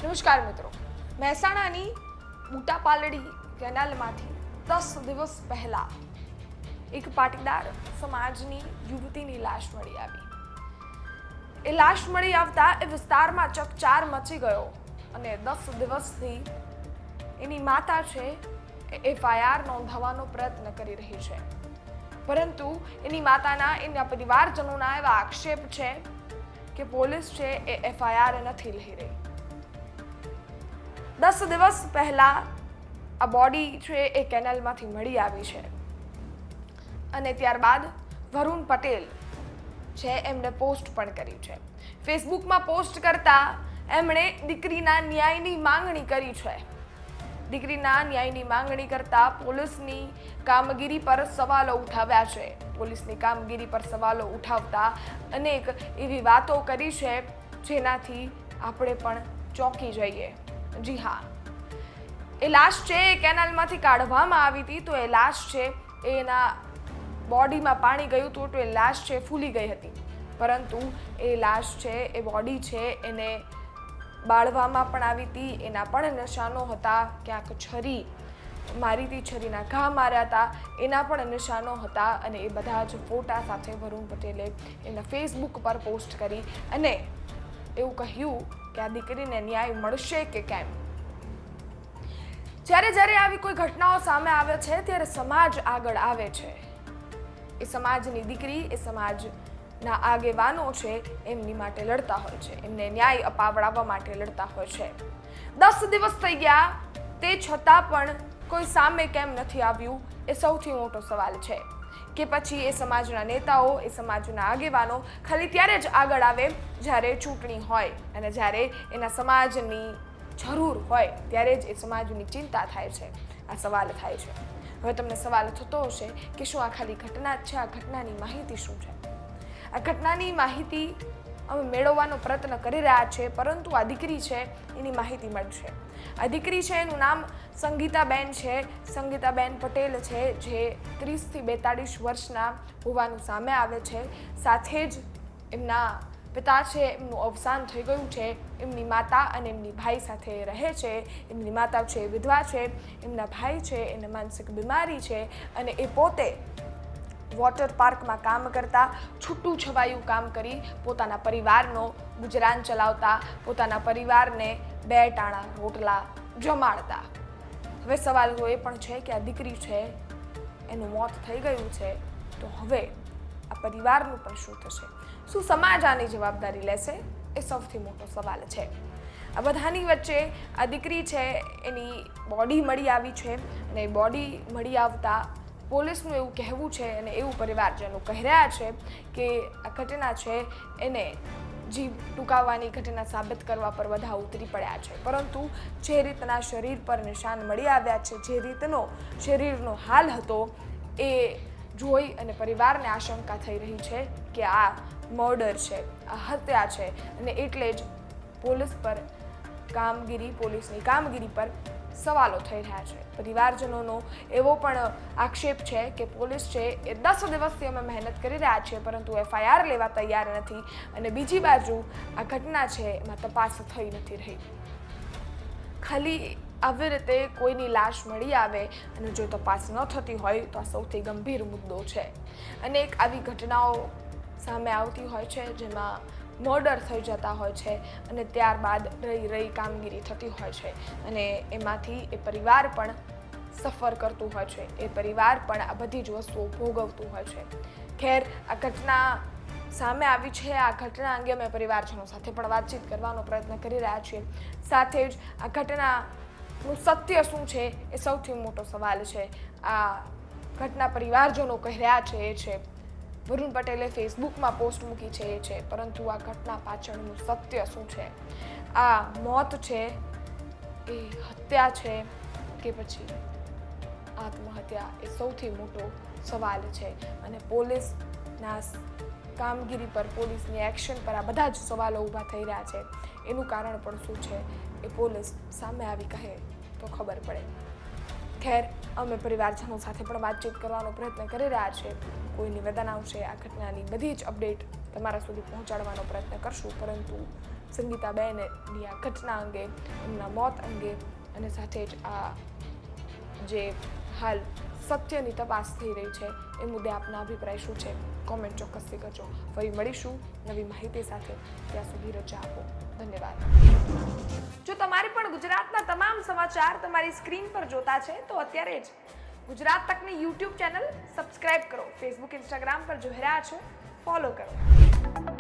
નમસ્કાર મિત્રો, મહેસાણાની બુટાપાલડી કેનાલમાંથી 10 દિવસ પહેલા એક પાટીદાર સમાજની યુવતીની લાશ મળી આવી। એ લાશ મળી આવતા એ વિસ્તારમાં ચકચાર મચી ગયો અને 10 દિવસથી એની માતા છે એ FIR નોંધાવવાનો પ્રયત્ન કરી રહી છે, પરંતુ એની માતાના એના પરિવારજનોના એવા આક્ષેપ છે કે પોલીસ છે એ FIR નથી લઈ રહી। 10 દિવસ પહેલા આ બોડી છે એ કેનાલમાંથી મળી આવી છે અને ત્યારબાદ વરુણ પટેલ છે એમણે પોસ્ટ પણ કરી છે। ફેસબુકમાં પોસ્ટ કરતા એમણે દીકરીના ન્યાયની માંગણી કરી છે। દીકરીના ન્યાયની માંગણી કરતા પોલીસની કામગીરી પર સવાલો ઉઠાવ્યા છે। પોલીસની કામગીરી પર સવાલો ઉઠાવતા અનેક એવી વાતો કરી છે જેનાથી આપણે પણ ચોંકી જઈએ। જી હા, એ લાશ છે એ કેનાલમાંથી કાઢવામાં આવી હતી, તો એ લાશ છે એના બોડીમાં પાણી ગયું હતું, તો એ લાશ છે ફૂલી ગઈ હતી, પરંતુ એ લાશ છે એ બોડી છે એને બાળવામાં પણ આવી હતી, એના પણ નિશાનો હતા, ક્યાંક છરી મારી હતી, છરીના ઘા માર્યા હતા, એના પણ નિશાનો હતા અને એ બધા જ ફોટા સાથે વરુણ પટેલે એના ફેસબુક પર પોસ્ટ કરી અને એવું કહ્યું કે આ દીકરીને ન્યાય મળશે કે કેમ। જ્યારે આવી કોઈ ઘટનાઓ સામે આવે છે ત્યારે સમાજ આગળ આવે છે। એ સમાજની દીકરી, એ સમાજના આગેવાનો છે એમની માટે લડતા હોય છે, એમને ન્યાય અપાવડાવવા માટે લડતા હોય છે। 10 દિવસ થઈ ગયા તે છતાં પણ કોઈ સામે કેમ નથી આવ્યું, એ સૌથી મોટો સવાલ છે। કે પછી એ સમાજના નેતાઓ, એ સમાજના આગેવાનો ખાલી ત્યારે જ આગળ આવે જ્યારે ચૂંટણી હોય અને જ્યારે એના સમાજની જરૂર હોય ત્યારે જ એ સમાજની ચિંતા થાય છે, આ સવાલ થાય છે। હવે તમને સવાલ થતો હશે કે શું આ ખાલી ઘટના જ છે? આ ઘટનાની માહિતી શું છે? આ ઘટનાની માહિતી અમે મેળવવાનો પ્રયત્ન કરી રહ્યા છે, પરંતુ આ દીકરી છે એની માહિતી મળશે। આ દીકરી છે એનું નામ સંગીતાબેન છે, સંગીતાબેન પટેલ છે, જે 30 થી 42 વર્ષના હોવાનું સામે આવે છે। સાથે જ એમના પિતા છે એમનું અવસાન થઈ ગયું છે, એમની માતા અને એમની ભાઈ સાથે રહે છે। એમની માતા છે વિધવા છે, એમના ભાઈ છે એને માનસિક બીમારી છે અને એ પોતે વોટર પાર્કમાં કામ કરતા, છૂટું છવાયું કામ કરી પોતાના પરિવારનો ગુજરાન ચલાવતા, પોતાના પરિવારને 2 ટાણા રોટલા જમાડતા। હવે સવાલ એ પણ છે કે આ દીકરી છે એનું મોત થઈ ગયું છે, તો હવે આ પરિવારનું પણ શું થશે? શું સમાજ આની જવાબદારી લેશે? એ સૌથી મોટો સવાલ છે। આ બધાની વચ્ચે આ દીકરી છે એની બોડી મળી આવી છે અને એ બોડી મળી આવતા પોલીસનું એવું કહેવું છે અને એવું પરિવારજનો કહી રહ્યા છે કે આ ઘટના છે એને જીવ ટૂંકાવવાની ઘટના સાબિત કરવા પર બધા ઉતરી પડ્યા છે, પરંતુ જે રીતના શરીર પર નિશાન મળી આવ્યા છે, જે રીતનો શરીરનો હાલ હતો એ જોઈ અને પરિવારને આશંકા થઈ રહી છે કે આ મર્ડર છે, આ હત્યા છે અને એટલે જ પોલીસની કામગીરી પર સવાલો થઈ રહ્યા છે। પરિવારજનોનો એવો પણ આક્ષેપ છે કે પોલીસ છે એ 10 દિવસથી અમે મહેનત કરી રહ્યા છીએ, પરંતુ FIR લેવા તૈયાર નથી અને બીજી બાજુ આ ઘટના છે એમાં તપાસ થઈ નથી રહી। ખાલી આવી રીતે કોઈની લાશ મળી આવે અને જો તપાસ ન થતી હોય તો આ સૌથી ગંભીર મુદ્દો છે। અનેક આવી ઘટનાઓ સામે આવતી હોય છે જેમાં મર્ડર થઈ જતા હોય છે અને ત્યારબાદ રહી કામગીરી થતી હોય છે અને એમાંથી એ પરિવાર પણ સફર કરતું હોય છે, એ પરિવાર પણ આ બધી જ વસ્તુઓ ભોગવતું હોય છે। ખેર, આ ઘટના સામે આવી છે, આ ઘટના અંગે અમે પરિવારજનો સાથે પણ વાતચીત કરવાનો પ્રયત્ન કરી રહ્યા છીએ। સાથે જ આ ઘટનાનું સત્ય શું છે એ સૌથી મોટો સવાલ છે। આ ઘટના પરિવારજનો કહી રહ્યા છે એ છે, વરુણ પટેલે ફેસબુકમાં પોસ્ટ મૂકી છે એ છે, પરંતુ આ ઘટના પાછળનું સત્ય શું છે? આ મોત છે એ હત્યા છે કે પછી આત્મહત્યા? એ સૌથી મોટો સવાલ છે અને પોલીસના કામગીરી પર, પોલીસની એક્શન પર આ બધા જ સવાલો ઊભા થઈ રહ્યા છે। એનું કારણ પણ શું છે એ પોલીસ સામે આવી કહે તો ખબર પડે। ખેર, અમે પરિવારજનો સાથે પણ વાતચીત કરવાનો પ્રયત્ન કરી રહ્યા છીએ। કોઈ નિવેદન આવશે, આ ઘટનાની બધી જ અપડેટ તમારા સુધી પહોંચાડવાનો પ્રયત્ન કરશું, પરંતુ સંગીતાબેનની આ ઘટના અંગે, એમના મોત અંગે અને સાથે જ આ જે હાલ સત્યની તપાસ થઈ રહી છે એ મુદ્દે આપના અભિપ્રાય શું છે કોમેન્ટ ચોક્કસથી કરજો. ફરી મળીશું નવી માહિતી સાથે. ત્યાં સુધી રજા આપો. ધન્યવાદ. જો તમારે પણ ગુજરાતના તમામ સમાચાર તમારી સ્ક્રીન પર જોતા છે તો અત્યારે જ ગુજરાત તકની યુટ્યુબ ચેનલ સબસ્ક્રાઇબ કરો. ફેસબુક, ઇન્સ્ટાગ્રામ પર જોઈ રહ્યા છો, ફોલો કરો.